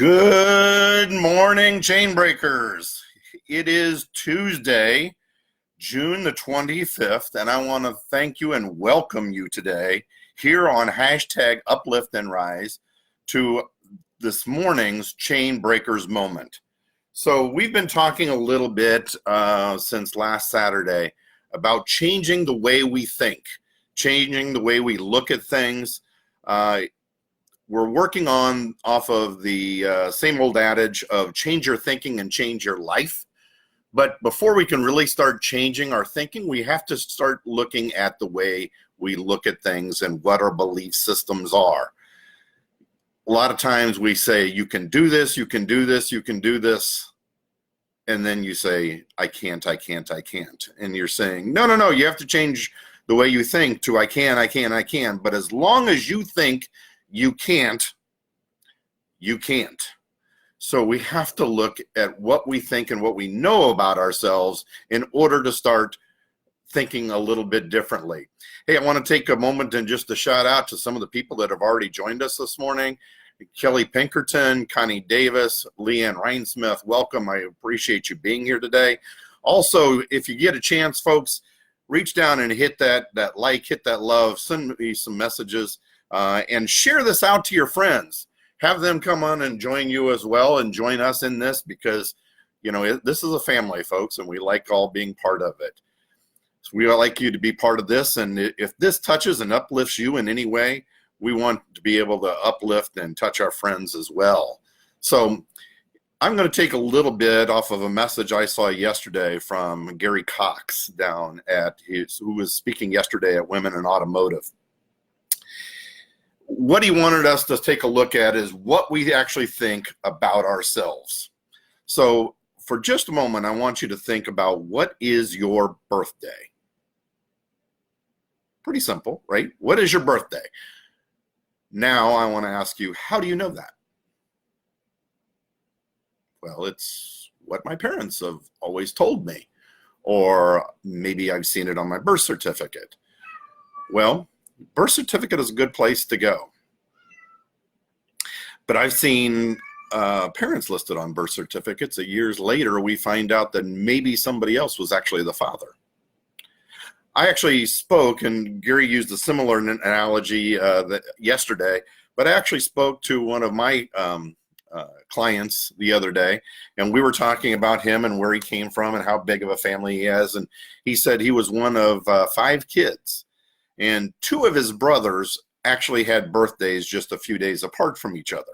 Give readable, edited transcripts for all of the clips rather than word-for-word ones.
Good morning, Chainbreakers. It is Tuesday, June the 25th, and I want to thank you and welcome you today here on hashtag Uplift and Rise to this morning's Chainbreakers moment. So we've been talking a little bit since last Saturday about changing the way we think, changing the way we look at things. We're working off of the same old adage of change your thinking and change your life. But before we can really start changing our thinking, we have to start looking at the way we look at things and what our belief systems are. A lot of times we say, you can do this, you can do this, you can do this. And then you say, I can't, I can't, I can't. And you're saying, no, you have to change the way you think to I can, I can, I can. But as long as you think you can't, you can't. So we have to look at what we think and what we know about ourselves in order to start thinking a little bit differently. Hey, I want to take a moment and just a shout out to some of the people that have already joined us this morning. Kelly Pinkerton, Connie Davis, Leanne Reinsmith, welcome. I appreciate you being here today. Also, if you get a chance, folks, reach down and hit that like, hit that love, send me some messages. And share this out to your friends. Have them come on and join you as well and join us in this because, this is a family, folks, and we like all being part of it. So we would like you to be part of this. And if this touches and uplifts you in any way, we want to be able to uplift and touch our friends as well. So I'm going to take a little bit off of a message I saw yesterday from Gary Cox down who was speaking yesterday at Women in Automotive. What he wanted us to take a look at is what we actually think about ourselves. So for just a moment, I want you to think about what is your birthday? Pretty simple, right? What is your birthday? Now I want to ask you, how do you know that? Well, it's what my parents have always told me, or maybe I've seen it on my birth certificate. Well, birth certificate is a good place to go. But I've seen parents listed on birth certificates that years later we find out that maybe somebody else was actually the father. I actually spoke, and Gary used a similar analogy yesterday, but I actually spoke to one of my clients the other day, and we were talking about him and where he came from and how big of a family he has. And he said he was one of 5 kids. And 2 of his brothers actually had birthdays just a few days apart from each other.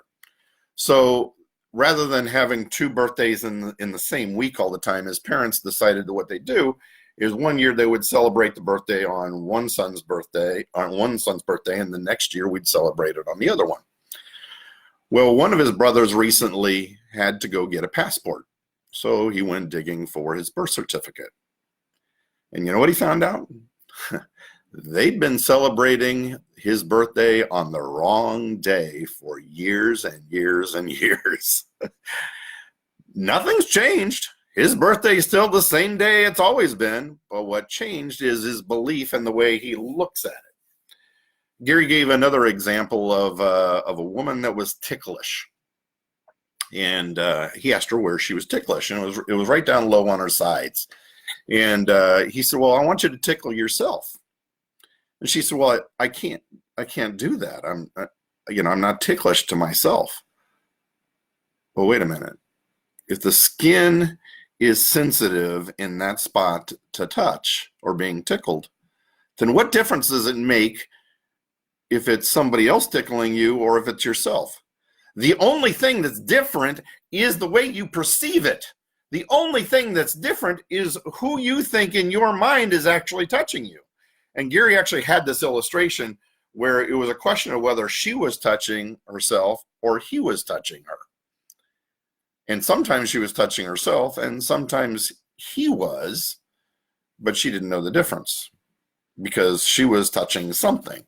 So rather than having 2 birthdays in the same week all the time, his parents decided that what they do is one year they would celebrate the birthday on one son's birthday, and the next year we'd celebrate it on the other one. Well, one of his brothers recently had to go get a passport. So he went digging for his birth certificate. And you know what he found out? They'd been celebrating his birthday on the wrong day for years and years and years. Nothing's changed. His birthday is still the same day it's always been, but what changed is his belief and the way he looks at it. Gary gave another example of a woman that was ticklish. And he asked her where she was ticklish, and it was right down low on her sides. And he said, well, I want you to tickle yourself. And she said, well, I can't do that. I'm not ticklish to myself. Well, wait a minute. If the skin is sensitive in that spot to touch or being tickled, then what difference does it make if it's somebody else tickling you or if it's yourself? The only thing that's different is the way you perceive it. The only thing that's different is who you think in your mind is actually touching you. And Gary actually had this illustration where it was a question of whether she was touching herself or he was touching her. And sometimes she was touching herself and sometimes he was, but she didn't know the difference because she was touching something.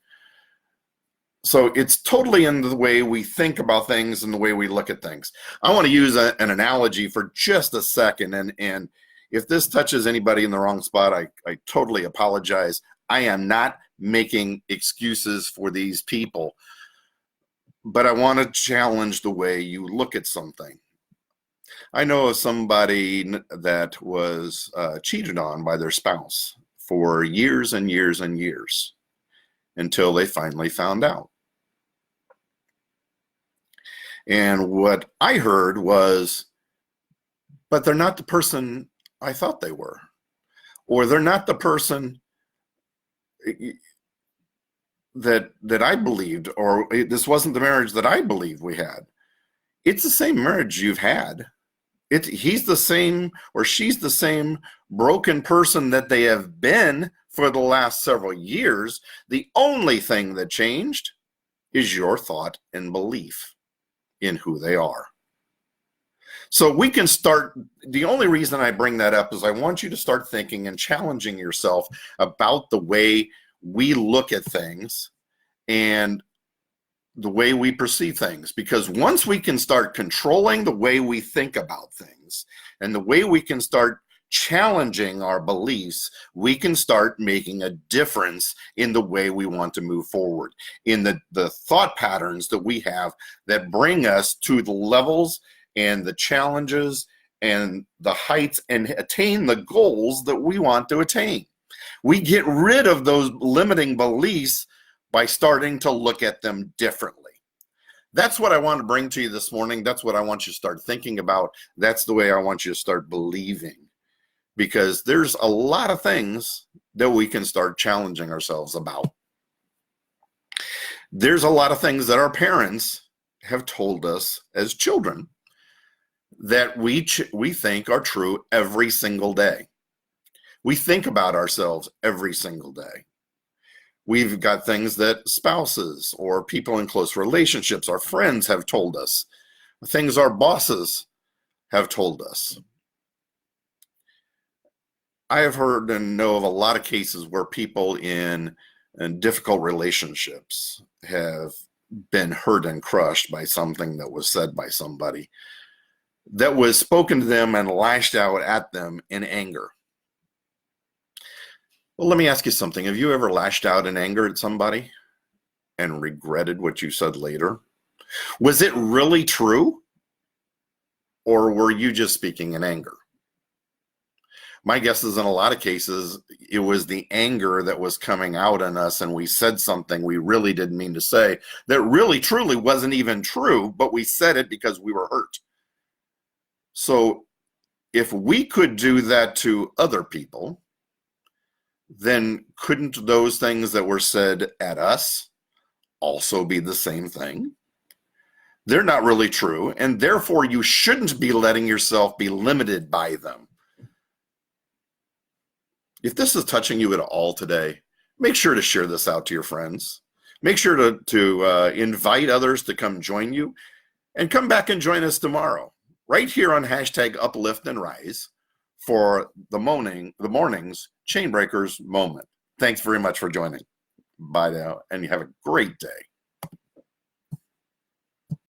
So it's totally in the way we think about things and the way we look at things. I want to use an analogy for just a second. And if this touches anybody in the wrong spot, I totally apologize. I am not making excuses for these people. but I want to challenge the way you look at something. I know of somebody that was cheated on by their spouse for years and years and years until they finally found out. And what I heard was, but they're not the person I thought they were, or they're not the person that I believed, or this wasn't the marriage that I believed we had. It's the same marriage you've had. He's the same, or she's the same broken person that they have been for the last several years. The only thing that changed is your thought and belief in who they are. So we can start, the only reason I bring that up is I want you to start thinking and challenging yourself about the way we look at things and the way we perceive things. Because once we can start controlling the way we think about things and the way we can start challenging our beliefs, we can start making a difference in the way we want to move forward, in the thought patterns that we have that bring us to the levels and the challenges and the heights and attain the goals that we want to attain. We get rid of those limiting beliefs by starting to look at them differently. That's what I want to bring to you this morning. That's what I want you to start thinking about. That's the way I want you to start believing, because there's a lot of things that we can start challenging ourselves about. There's a lot of things that our parents have told us as children that we think are true every single day. We think about ourselves every single day. We've got things that spouses or people in close relationships, our friends have told us, things our bosses have told us. I have heard and know of a lot of cases where people in difficult relationships have been hurt and crushed by something that was said by somebody that was spoken to them and lashed out at them in anger. Well, let me ask you something. Have you ever lashed out in anger at somebody and regretted what you said later? Was it really true? Or were you just speaking in anger? My guess is in a lot of cases, it was the anger that was coming out in us, and we said something we really didn't mean to say that really truly wasn't even true, but we said it because we were hurt. So if we could do that to other people, then couldn't those things that were said at us also be the same thing? They're not really true, and therefore you shouldn't be letting yourself be limited by them. If this is touching you at all today, make sure to share this out to your friends. Make sure to invite others to come join you, and come back and join us tomorrow, right here on #UpliftAndRise for the morning's Chainbreakers moment. Thanks very much for joining. Bye now, and you have a great day.